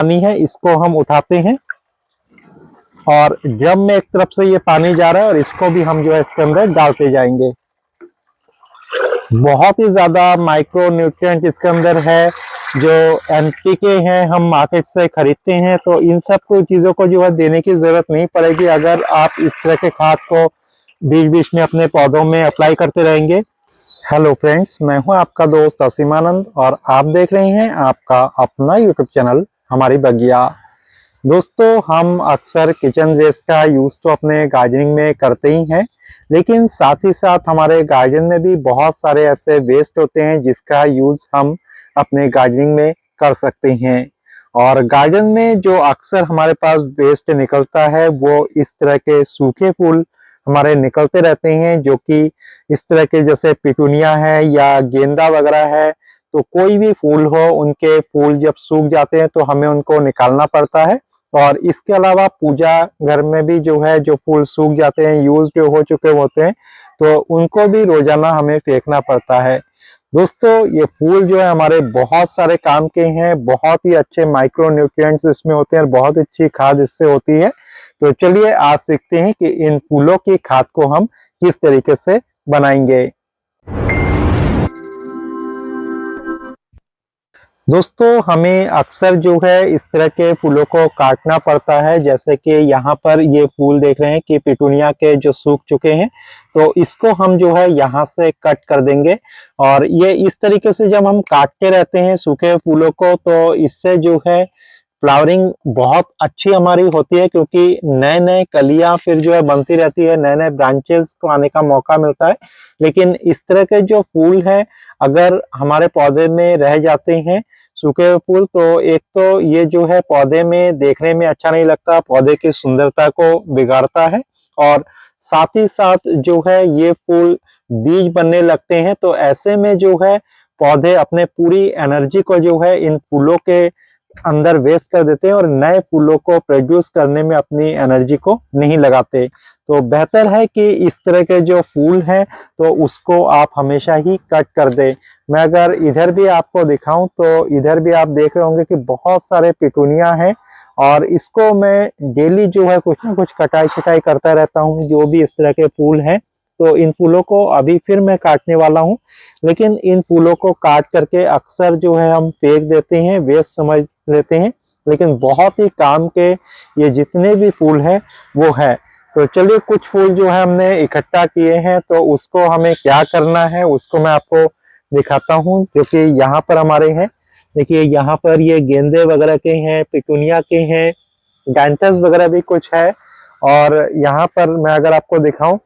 पानी है इसको हम उठाते हैं और ड्रम में एक तरफ से ये पानी जा रहा है और इसको भी हम जो है इसके अंदर डालते जाएंगे। बहुत ही ज्यादा माइक्रो न्यूट्रिएंट इसके अंदर है, जो एनपीके हैं हम मार्केट से खरीदते हैं, तो इन सब को चीजों को जो है देने की जरूरत नहीं पड़ेगी अगर आप इस तरह के खाद को बीच बीच में अपने पौधों में अप्लाई करते रहेंगे। हेलो फ्रेंड्स, मैं हूं आपका दोस्त असीमानंद और आप देख रहे हैं आपका अपना यूट्यूब चैनल हमारी बगिया। दोस्तों, हम अक्सर किचन वेस्ट का यूज तो अपने गार्डनिंग में करते ही हैं, लेकिन साथ ही साथ हमारे गार्डन में भी बहुत सारे ऐसे वेस्ट होते हैं जिसका यूज हम अपने गार्डनिंग में कर सकते हैं। और गार्डन में जो अक्सर हमारे पास वेस्ट निकलता है वो इस तरह के सूखे फूल हमारे निकलते रहते हैं, जो कि इस तरह के जैसे पिटूनिया है या गेंदा वगैरह है। तो कोई भी फूल हो, उनके फूल जब सूख जाते हैं तो हमें उनको निकालना पड़ता है। और इसके अलावा पूजा घर में भी जो है जो फूल सूख जाते हैं, यूज हो चुके होते हैं, तो उनको भी रोजाना हमें फेंकना पड़ता है। दोस्तों, ये फूल जो है हमारे बहुत सारे काम के हैं, बहुत ही अच्छे माइक्रो न्यूट्रिएंट्स इसमें होते हैं और बहुत अच्छी खाद इससे होती है। तो चलिए आज सीखते हैं कि इन फूलों की खाद को हम किस तरीके से बनाएंगे। दोस्तों, हमें अक्सर जो है इस तरह के फूलों को काटना पड़ता है, जैसे कि यहाँ पर ये फूल देख रहे हैं कि पिटूनिया के जो सूख चुके हैं, तो इसको हम जो है यहाँ से कट कर देंगे। और ये इस तरीके से जब हम काटते रहते हैं सूखे फूलों को, तो इससे जो है फ्लावरिंग बहुत अच्छी हमारी होती है, क्योंकि नए नए कलियां फिर जो है बनती रहती है, नए नए ब्रांचेस को आने का मौका मिलता है। लेकिन इस तरह के जो फूल हैं अगर हमारे पौधे में रह जाते हैं सूखे हुए फूल, तो एक तो ये जो है पौधे में देखने में अच्छा नहीं लगता, पौधे की सुंदरता को बिगाड़ता है, और साथ ही साथ जो है ये फूल बीज बनने लगते हैं। तो ऐसे में जो है पौधे अपने पूरी एनर्जी को जो है इन फूलों के अंदर वेस्ट कर देते हैं और नए फूलों को प्रोड्यूस करने में अपनी एनर्जी को नहीं लगाते। तो बेहतर है कि इस तरह के जो फूल हैं तो उसको आप हमेशा ही कट कर दें। मैं अगर इधर भी आपको दिखाऊं तो इधर भी आप देख रहे होंगे कि बहुत सारे पिटूनिया हैं, और इसको मैं डेली जो है कुछ ना कुछ कटाई छटाई करता रहता हूं, जो भी इस तरह के फूल हैं। तो इन फूलों को अभी फिर मैं काटने वाला हूं, लेकिन इन फूलों को काट करके अक्सर जो है हम फेंक देते हैं, वेस्ट समझ लेते हैं, लेकिन बहुत ही काम के ये जितने भी फूल हैं वो है। तो चलिए, कुछ फूल जो है हमने इकट्ठा किए हैं, तो उसको हमें क्या करना है उसको मैं आपको दिखाता हूँ, क्योंकि यहाँ पर हमारे हैं। देखिए, यहाँ पर ये गेंदे वगैरह के हैं, पिटूनिया के हैं, डैंथस वगैरह भी कुछ है। और यहाँ पर मैं अगर आपको दिखाऊं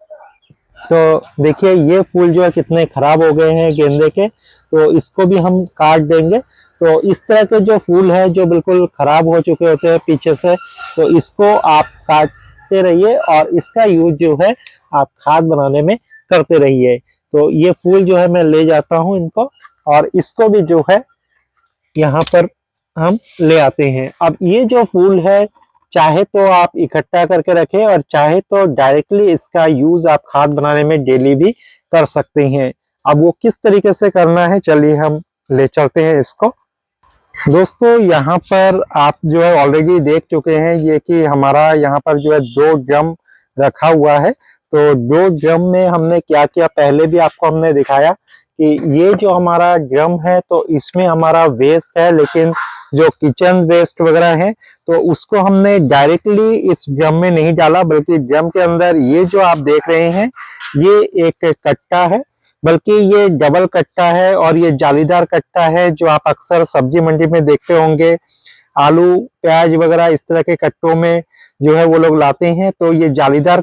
तो देखिए ये फूल जो है कितने खराब हो गए हैं गेंदे के, तो इसको भी हम काट देंगे। तो इस तरह के जो फूल है जो बिल्कुल खराब हो चुके होते हैं पीछे से, तो इसको आप काटते रहिए और इसका यूज जो है आप खाद बनाने में करते रहिए। तो ये फूल जो है मैं ले जाता हूँ इनको, और इसको भी जो है यहाँ पर हम ले आते हैं। अब ये जो फूल है चाहे तो आप इकट्ठा करके रखें और चाहे तो डायरेक्टली इसका यूज आप खाद बनाने में डेली भी कर सकते हैं। अब वो किस तरीके से करना है चलिए हम ले चलते हैं इसको। दोस्तों, यहाँ पर आप जो है ऑलरेडी देख चुके हैं ये कि हमारा यहाँ पर जो है 2 ड्रम रखा हुआ है। तो 2 ड्रम में हमने क्या किया, पहले भी आपको हमने दिखाया कि ये जो हमारा ड्रम है तो इसमें हमारा वेस्ट है, लेकिन जो किचन वेस्ट वगैरह है तो उसको हमने डायरेक्टली इस ड्रम में नहीं डाला, बल्कि ड्रम के अंदर ये जो आप देख रहे हैं ये एक कट्टा है, बल्कि ये डबल कट्टा है और ये जालीदार कट्टा है जो आप अक्सर सब्जी मंडी में देखते होंगे। आलू प्याज वगैरह इस तरह के कट्टों में जो है वो लोग लाते हैं। तो ये जालीदार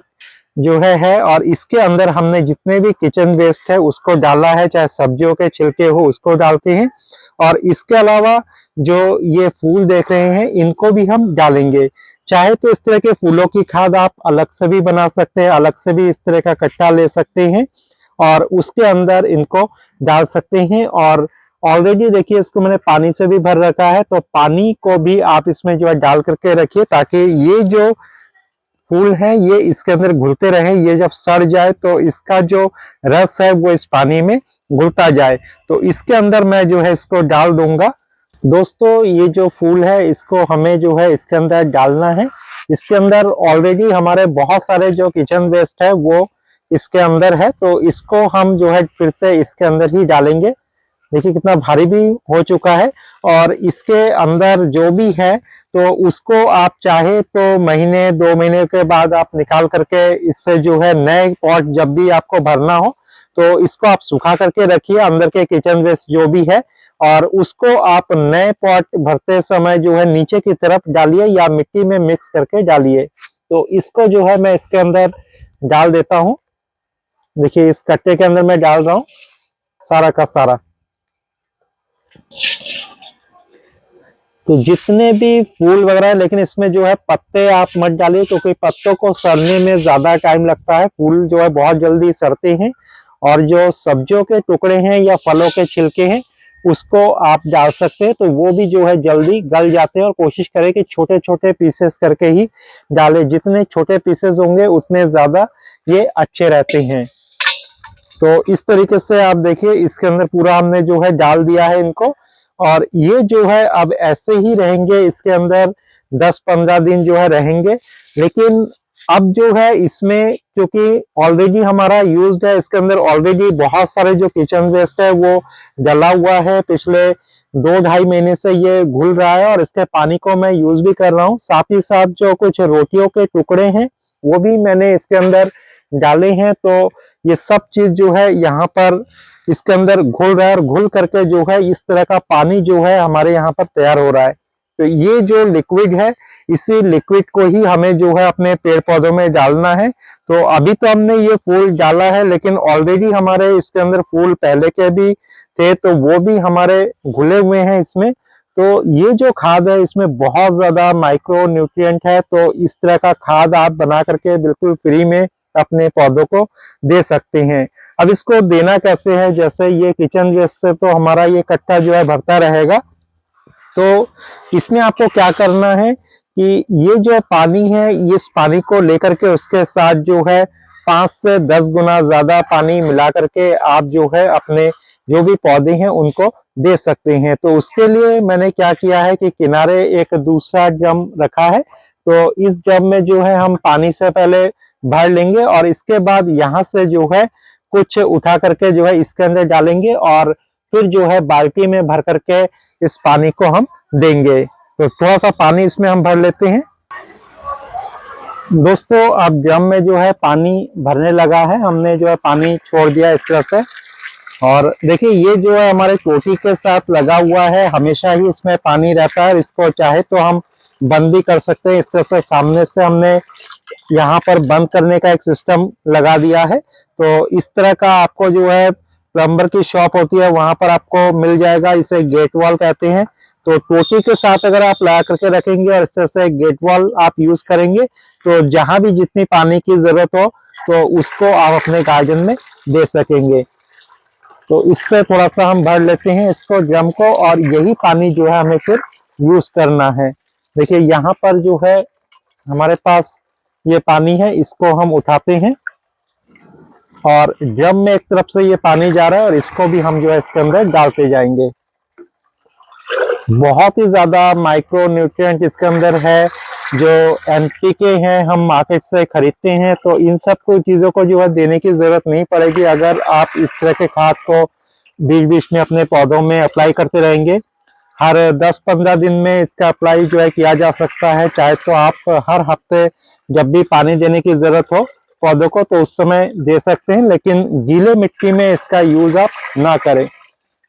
जो है और इसके अंदर हमने जितने भी किचन वेस्ट है उसको डाला है, चाहे सब्जियों के छिलके हो उसको डालते हैं। और इसके अलावा जो ये फूल देख रहे हैं इनको भी हम डालेंगे। चाहे तो इस तरह के फूलों की खाद आप अलग से भी बना सकते हैं, अलग से भी इस तरह का कट्टा ले सकते हैं और उसके अंदर इनको डाल सकते हैं। और ऑलरेडी देखिए इसको मैंने पानी से भी भर रखा है, तो पानी को भी आप इसमें जो है डाल करके रखिए, ताकि ये जो फूल है ये इसके अंदर घुलते रहे। ये जब सड़ जाए तो इसका जो रस है वो इस पानी में घुलता जाए। तो इसके अंदर मैं जो है इसको डाल दूंगा। दोस्तों ये जो फूल है इसको हमें जो है इसके अंदर डालना है। इसके अंदर ऑलरेडी हमारे बहुत सारे जो किचन वेस्ट है वो इसके अंदर है, तो इसको हम जो है फिर से इसके अंदर ही डालेंगे। देखिए कितना भारी भी हो चुका है। और इसके अंदर जो भी है तो उसको आप चाहे तो महीने 2 महीने के बाद आप निकाल करके इससे जो है नए पॉट जब भी आपको भरना हो तो इसको आप सुखा करके रखिए, अंदर के किचन वेस्ट जो भी है, और उसको आप नए पॉट भरते समय जो है नीचे की तरफ डालिए या मिट्टी में मिक्स करके डालिए। तो इसको जो है मैं इसके अंदर डाल देता हूँ। देखिए इस कट्टे के अंदर मैं डाल रहा हूँ सारा का सारा। तो जितने भी फूल वगैरह है, लेकिन इसमें जो है पत्ते आप मत डालिए क्योंकि पत्तों को सड़ने में ज्यादा टाइम लगता है। फूल जो है बहुत जल्दी सड़ते हैं। और जो सब्जियों के टुकड़े हैं या फलों के छिलके हैं उसको आप डाल सकते हैं, तो वो भी जो है जल्दी गल जाते हैं। और कोशिश करें कि छोटे छोटे पीसेस करके ही डालें, जितने छोटे पीसेस होंगे उतने ज्यादा ये अच्छे रहते हैं। तो इस तरीके से आप देखिए इसके अंदर पूरा हमने जो है डाल दिया है इनको। और ये जो है अब ऐसे ही रहेंगे इसके अंदर 10-15 दिन जो है रहेंगे। लेकिन अब जो है इसमें क्योंकि ऑलरेडी हमारा यूज्ड है, इसके अंदर ऑलरेडी बहुत सारे जो किचन वेस्ट है वो डला हुआ है। पिछले 2-2.5 महीने से ये घुल रहा है और इसके पानी को मैं यूज भी कर रहा हूँ। साथ ही साथ जो कुछ रोटियों के टुकड़े हैं वो भी मैंने इसके अंदर डाले हैं। तो ये सब चीज जो है यहाँ पर इसके अंदर घुल रहा है और घुल करके जो है इस तरह का पानी जो है हमारे यहाँ पर तैयार हो रहा है। तो ये जो लिक्विड है इसी लिक्विड को ही हमें जो है अपने पेड़ पौधों में डालना है। तो अभी तो हमने ये फूल डाला है लेकिन ऑलरेडी हमारे इसके अंदर फूल पहले के भी थे, तो वो भी हमारे घुले हुए हैं इसमें। तो ये जो खाद है इसमें बहुत ज्यादा माइक्रो न्यूट्रिएंट है। तो इस तरह का खाद आप बना करके बिल्कुल फ्री में अपने पौधों को दे सकते हैं। अब इसको देना कैसे है, जैसे ये किचन वेस्ट से तो हमारा ये कट्टा जो है भरता रहेगा। तो इसमें आपको क्या करना है कि ये जो पानी है इस पानी को लेकर के उसके साथ जो है 5 से 10 गुना ज्यादा पानी मिला करके आप जो है अपने जो भी पौधे हैं उनको दे सकते हैं। तो उसके लिए मैंने क्या किया है कि किनारे एक दूसरा ड्रम रखा है। तो इस ड्रम में जो है हम पानी से पहले भर लेंगे और इसके बाद यहाँ से जो है कुछ उठा करके जो है इसके अंदर डालेंगे और फिर जो है बाल्टी में भर करके इस पानी को हम देंगे। तो थोड़ा सा पानी इसमें हम भर लेते हैं। दोस्तों अब ड्रम में जो है पानी भरने लगा है, हमने जो है पानी छोड़ दिया इस तरह से। और देखिए ये जो है हमारे टोटी के साथ लगा हुआ है, हमेशा ही इसमें पानी रहता है। इसको चाहे तो हम बंद भी कर सकते हैं। इस तरह से सामने से हमने यहाँ पर बंद करने का एक सिस्टम लगा दिया है। तो इस तरह का आपको जो है प्लम्बर की शॉप होती है वहां पर आपको मिल जाएगा। इसे गेट वॉल कहते हैं। तो टोटी के साथ अगर आप लगा करके रखेंगे और इस तरह से गेट वॉल आप यूज करेंगे तो जहां भी जितनी पानी की जरूरत हो तो उसको आप अपने गार्डन में दे सकेंगे। तो इससे थोड़ा सा हम भर लेते हैं इसको ड्रम को और यही पानी जो है हमें फिर यूज करना है। देखिए यहाँ पर जो है हमारे पास ये पानी है, इसको हम उठाते हैं और ड्रम में एक तरफ से ये पानी जा रहा है और इसको भी हम जो है इसके अंदर डालते जाएंगे। बहुत ही ज्यादा माइक्रो न्यूट्रिएंट इसके अंदर है। जो एनपीके हैं हम मार्केट से खरीदते हैं, तो इन सब को चीजों को जो है देने की जरूरत नहीं पड़ेगी अगर आप इस तरह के खाद को बीच बीच में अपने पौधों में अप्लाई करते रहेंगे। हर 10-15 दिन में इसका अप्लाई जो है किया जा सकता है। चाहे तो आप हर हफ्ते जब भी पानी देने की जरूरत हो पौधों को तो उस समय दे सकते हैं, लेकिन गीले मिट्टी में इसका यूज आप ना करें।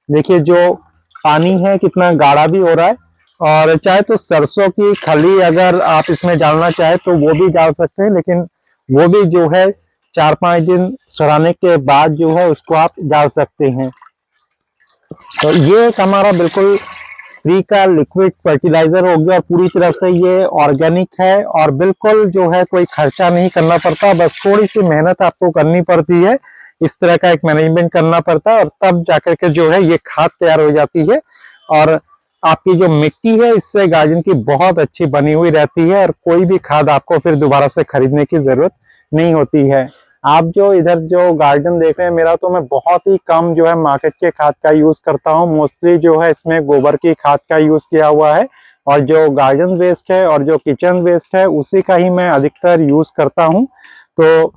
देखिए जो पानी है कितना गाढ़ा भी हो रहा है। और चाहे तो सरसों की खली अगर आप इसमें डालना चाहे तो वो भी डाल सकते हैं, लेकिन वो भी जो है 4-5 दिन सड़ाने के बाद जो है उसको आप डाल सकते हैं। तो ये एक हमारा बिल्कुल फ्री का लिक्विड फर्टिलाइजर हो गया और पूरी तरह से ये ऑर्गेनिक है और बिल्कुल जो है कोई खर्चा नहीं करना पड़ता। बस थोड़ी सी मेहनत आपको करनी पड़ती है, इस तरह का एक मैनेजमेंट करना पड़ता है और तब जाकर के जो है ये खाद तैयार हो जाती है। और आपकी जो मिट्टी है इससे गार्डन की बहुत अच्छी बनी हुई रहती है और कोई भी खाद आपको फिर दोबारा से खरीदने की जरूरत नहीं होती है। आप जो इधर जो गार्डन देख रहे हैं मेरा, तो मैं बहुत ही कम जो है मार्केट के खाद का यूज करता हूँ। मोस्टली जो है इसमें गोबर की खाद का यूज किया हुआ है, और जो गार्डन वेस्ट है और जो किचन वेस्ट है उसी का ही मैं अधिकतर यूज करता हूँ। तो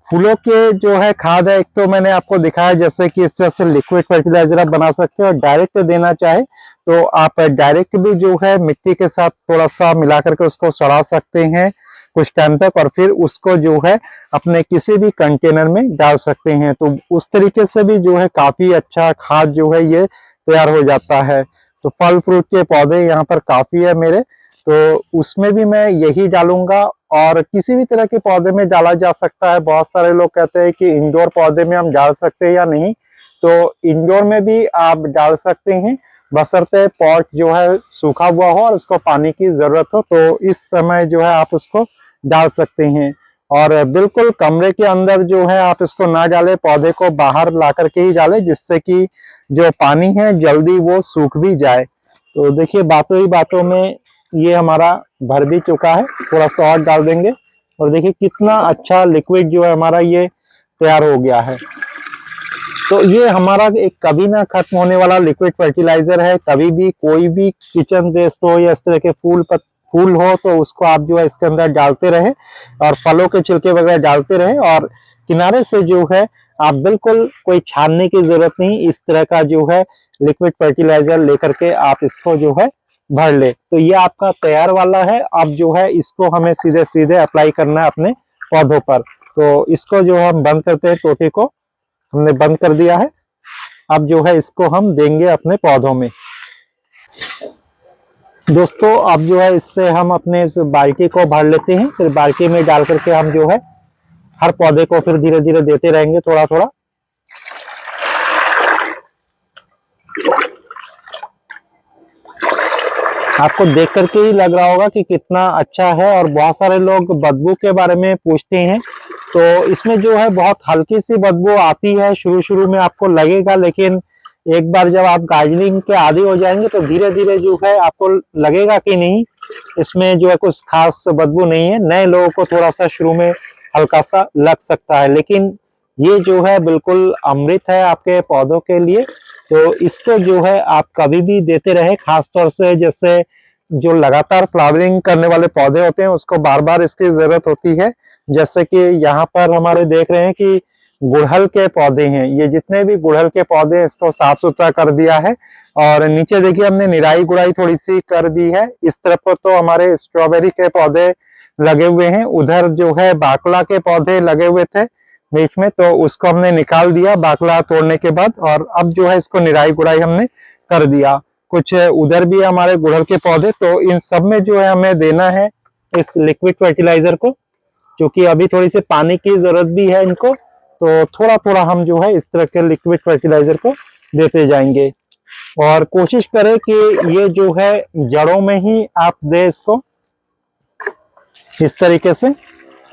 फूलों के जो है खाद है, एक तो मैंने आपको दिखाया जैसे कि इस तरह से लिक्विड फर्टिलाइजर आप बना सकते हो, और डायरेक्ट देना चाहे तो आप डायरेक्ट भी जो है मिट्टी के साथ थोड़ा सा मिला करके उसको सड़ा सकते हैं कुछ टाइम तक, और फिर उसको जो है अपने किसी भी कंटेनर में डाल सकते हैं। तो उस तरीके से भी जो है काफी अच्छा खाद जो है ये तैयार हो जाता है। तो फल फ्रूट के पौधे यहाँ पर काफी है मेरे, तो उसमें भी मैं यही डालूंगा, और किसी भी तरह के पौधे में डाला जा सकता है। बहुत सारे लोग कहते हैं कि इंडोर पौधे में हम डाल सकते हैं या नहीं, तो इंडोर में भी आप डाल सकते हैं, बशर्ते पॉट जो है सूखा हुआ हो और उसको पानी की जरूरत हो, तो इस समय जो है आप उसको डाल सकते हैं। और बिल्कुल कमरे के अंदर जो है आप इसको ना डालें, पौधे को बाहर ला करके ही डालें, जिससे कि जो पानी है जल्दी वो सूख भी जाए। तो देखिए बातों ही बातों में ये हमारा भर भी चुका है, थोड़ा सा और डाल देंगे, और देखिए कितना अच्छा लिक्विड जो है हमारा ये तैयार हो गया है। तो ये हमारा एक कभी ना खत्म होने वाला लिक्विड फर्टिलाइजर है। कभी भी कोई भी किचन वेस्ट हो या इस तरह के फूल हो तो उसको आप जो है इसके अंदर डालते रहे, और फलों के छिलके वगैरह डालते रहे, और किनारे से जो है आप बिल्कुल कोई छानने की जरूरत नहीं, इस तरह का जो है लिक्विड फर्टिलाइजर लेकर के आप इसको जो है भर ले। तो ये आपका तैयार वाला है। अब जो है इसको हमें सीधे सीधे अप्लाई करना है अपने पौधों पर। तो इसको जो हम बंद करते हैं, टोटी को हमने बंद कर दिया है। अब जो है इसको हम देंगे अपने पौधों में। दोस्तों अब जो है इससे हम अपने इस बाल्टी को भर लेते हैं, फिर बाल्टी में डाल करके हम जो है हर पौधे को फिर धीरे धीरे देते रहेंगे थोड़ा थोड़ा। आपको देख करके ही लग रहा होगा कि कितना अच्छा है, और बहुत सारे लोग बदबू के बारे में पूछते हैं। तो इसमें जो है बहुत हल्की सी बदबू आती है, शुरू शुरू में आपको लगेगा, लेकिन एक बार जब आप गार्डनिंग के आदी हो जाएंगे तो धीरे धीरे जो है आपको लगेगा कि नहीं, इसमें जो है कुछ खास बदबू नहीं है। नए लोगों को थोड़ा सा शुरू में हल्का सा लग सकता है, लेकिन ये जो है बिल्कुल अमृत है आपके पौधों के लिए। तो इसको जो है आप कभी भी देते रहे, खास तौर से जैसे जो लगातार फ्लावरिंग करने वाले पौधे होते हैं उसको बार बार इसकी जरूरत होती है। जैसे कि यहाँ पर हमारे देख रहे हैं कि गुड़हल के पौधे हैं, ये जितने भी गुड़हल के पौधे इसको साफ सुथरा कर दिया है, और नीचे देखिए हमने निराई गुड़ाई थोड़ी सी कर दी है। इस तरफ तो हमारे स्ट्रॉबेरी के पौधे लगे हुए हैं, उधर जो है बाकला के पौधे लगे हुए थे बीच में, तो उसको हमने निकाल दिया बाकला तोड़ने के बाद, और अब जो है इसको निराई गुड़ाई हमने कर दिया। कुछ उधर भी हमारे गुड़हल के पौधे, तो इन सब में जो है हमें देना है इस लिक्विड फर्टिलाइजर को, क्योंकि अभी थोड़ी सी पानी की जरूरत भी है इनको। तो थोड़ा थोड़ा हम जो है इस तरह के लिक्विड फर्टिलाइजर को देते जाएंगे, और कोशिश करें कि ये जो है जड़ों में ही आप दे इसको इस तरीके से।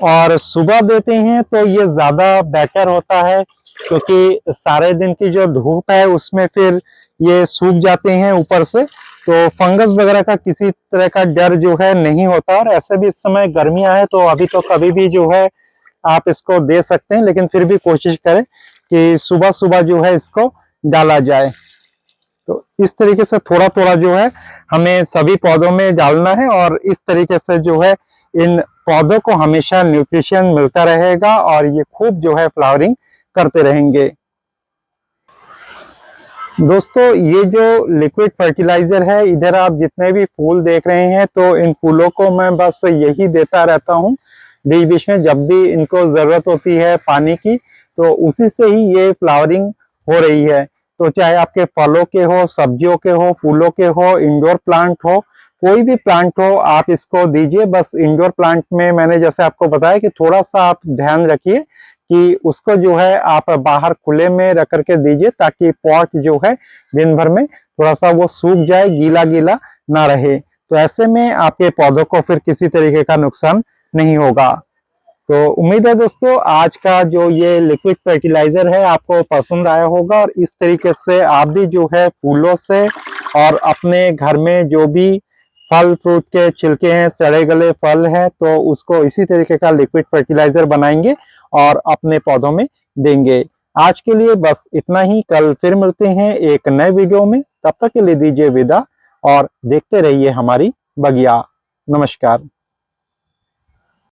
और सुबह देते हैं तो ये ज्यादा बेटर होता है, क्योंकि सारे दिन की जो धूप है उसमें फिर ये सूख जाते हैं ऊपर से, तो फंगस वगैरह का किसी तरह का डर जो है नहीं होता। और ऐसे भी इस समय गर्मियां हैं, तो अभी तो कभी भी जो है आप इसको दे सकते हैं, लेकिन फिर भी कोशिश करें कि सुबह सुबह जो है इसको डाला जाए। तो इस तरीके से थोड़ा थोड़ा जो है हमें सभी पौधों में डालना है, और इस तरीके से जो है इन पौधों को हमेशा न्यूट्रिशन मिलता रहेगा, और ये खूब जो है फ्लावरिंग करते रहेंगे। दोस्तों ये जो लिक्विड फर्टिलाइजर है, इधर आप जितने भी फूल देख रहे हैं, तो इन फूलों को मैं बस यही देता रहता हूँ बीच बीच में, जब भी इनको जरूरत होती है पानी की, तो उसी से ही ये फ्लावरिंग हो रही है। तो चाहे आपके फलों के हो, सब्जियों के हो, फूलों के हो, इंडोर प्लांट हो, कोई भी प्लांट हो आप इसको दीजिए। बस इंडोर प्लांट में मैंने जैसे आपको बताया कि थोड़ा सा आप ध्यान रखिए कि उसको जो है आप बाहर खुले में रख करके दीजिए, ताकि पॉट जो है दिन भर में थोड़ा सा वो सूख जाए, गीला गीला ना रहे। तो ऐसे में आपके पौधों को फिर किसी तरीके का नुकसान नहीं होगा। तो उम्मीद है दोस्तों आज का जो ये लिक्विड फर्टिलाइजर है आपको पसंद आया होगा, और इस तरीके से आप भी जो है फूलों से और अपने घर में जो भी फल फ्रूट के छिलके हैं, सड़े गले फल हैं, तो उसको इसी तरीके का लिक्विड फर्टिलाइजर बनाएंगे और अपने पौधों में देंगे। आज के लिए बस इतना ही, कल फिर मिलते हैं एक नए वीडियो में। तब तक के लिए दीजिए विदा और देखते रहिए हमारी बगिया। नमस्कार।